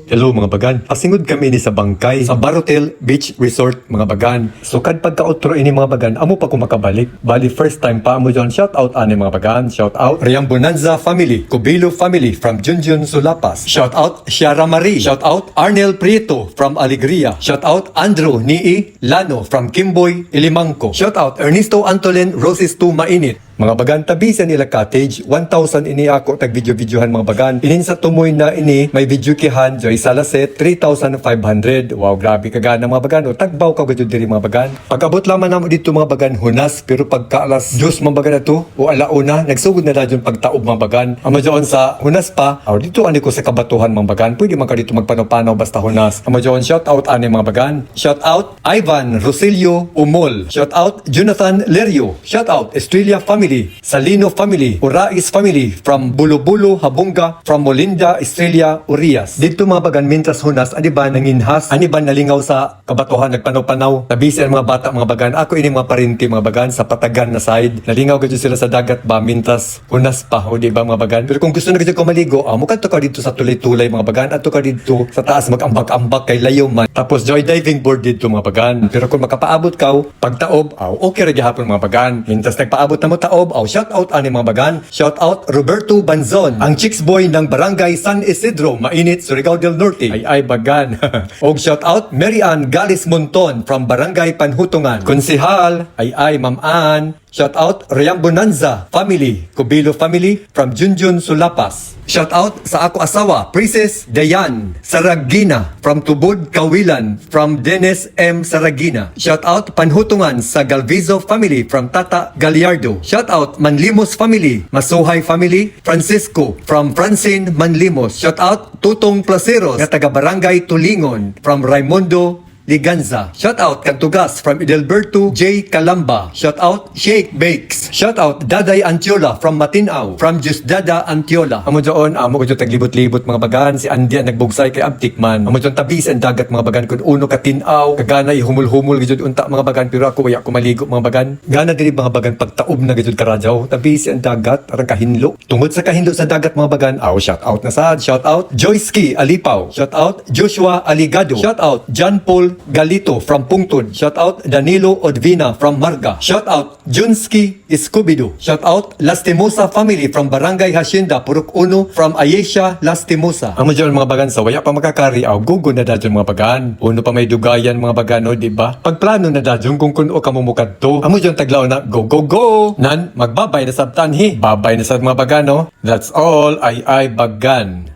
Hello mga bagan, pasingod kami ni sa bangkay sa Barotel Beach Resort mga bagan. So kad pagka-outro ini mga bagan, amo pa ko makabalik. Bali first time pa amo dyan, shout out ani mga bagan, shout out Riang Bonanza family, Cubilo family from Junjun Sulapas. Shout out Shiara Marie, shout out Arnel Prieto from Alegria. Shout out Andrew Nii Lano from Kimboy, Ilimangco. Shout out Ernesto Antolen Roses 2 Mainit. Mga bagan, tabi sa nila cottage, 1,000 ini ako tag video-videohan mga bagan. Inin sa tumoy na ini, may video kihan, Joy Salaset, 3,500. Wow, grabe kagana mga bagan. O, tagbaw ka gadyo diri mga bagan. Pag-abot lamang namo dito mga bagan, hunas, pero pagka alas 2 mga bagan na to, o alauna, nagsugod na dyan pagtaob mga bagan. Amo dyan sa hunas pa, o dito ani ko sa kabatuhan mga bagan. Pwede man ka dito magpanaw-panaw basta hunas. Amo dyan, shout out ani mga bagan. Shout out Ivan Rosilio Umol. Shout out Jonathan Lerio. Shout out Estrella family. Salino family, Urais family, from Bulo-Bulo, Habunga, from Molinda, Estrella, Urias. Dito mga bagan, mintas hunas, ani ba nanginhas, ani ba nalingaw sa kabatuhan, nagpanaw-panaw, nabisi ang mga bata mga bagan, ako ini mga parinti mga bagan, sa Patagan na side, nalingaw gadyo sila sa dagat ba, mintas hunas pa, o di ba mga bagan. Pero kung gusto na gadyo ko maligo, mukha to ka dito sa tulay-tulay mga bagan, ato ka dito sa taas, mag-ambak-ambak kay layo man. Tapos joy diving board dito mga bagan. Pero kung makapaabot ka, pagtaob, okay rin hapon mga bagan. Mintas nagpaabot na mo taob, shout out ani mga bagan. Shout out Roberto Banzon, ang chicks boy ng Barangay San Isidro, Mainit, Surigao del Norte. Ay bagan. Og shout out Mary Ann Galis Monton from Barangay Panhutungan. Konsehal, ay Ma'am Ann. Shout out Riang Bonanza family, Cubilo family from Junjun Sulapas. Shout out sa ako asawa, Princess Dayan Saragina from Tubod Kawilan from Dennis M. Saragina. Shout out Panhutungan sa Galvizo family from Tata Gallardo. Shout out Manlimos family, Masuhay family, Francisco from Francine Manlimos. Shout out Tutong Placeros nga taga Barangay Tulingon from Raimundo Liganza. Shout out Cantugas from Edelberto J. Calamba. Shout out Shake Bakes. Shout out Daday Antiola from Matinao. From Just Dada Antiola. Amo dyan, amo ko dyan taglibot-libot mga bagan. Si Andy ang nagbugsay kay Abtikman. Amo dyan tabi sa dagat mga bagan. Kung uno katinaw, kagana ihumul-humul gajud unta mga bagan. Pero ako waya ko maligo mga bagan. Gana diri mga bagan pagtaob na gajud karadyaw. Tabi sa dagat, arang kahinlo. Tungod sa kahinlo sa dagat mga bagan. Shout out na sad. Shout out Joyski Alipaw. Shout out Joshua Aligado. Shout out John Paul Galito from Pungtun. Shout out Danilo Odvina from Marga. Shout out Junski Escobedo. Shout out Lastimosa family from Barangay Hacienda, Purok Uno from Ayesha Lastimosa. Amo dyan mga bagan sa waya pa makakari gugo na dadyon mga bagan. Uno pa may dugayan mga bagano, di ba? Pagplano na dadyon kung kuno ka mumukad to. Amo dyan taglaw na go go go. Nan magbabay na sabtan hi. Babay na sa mga bagano. That's all ay bagan.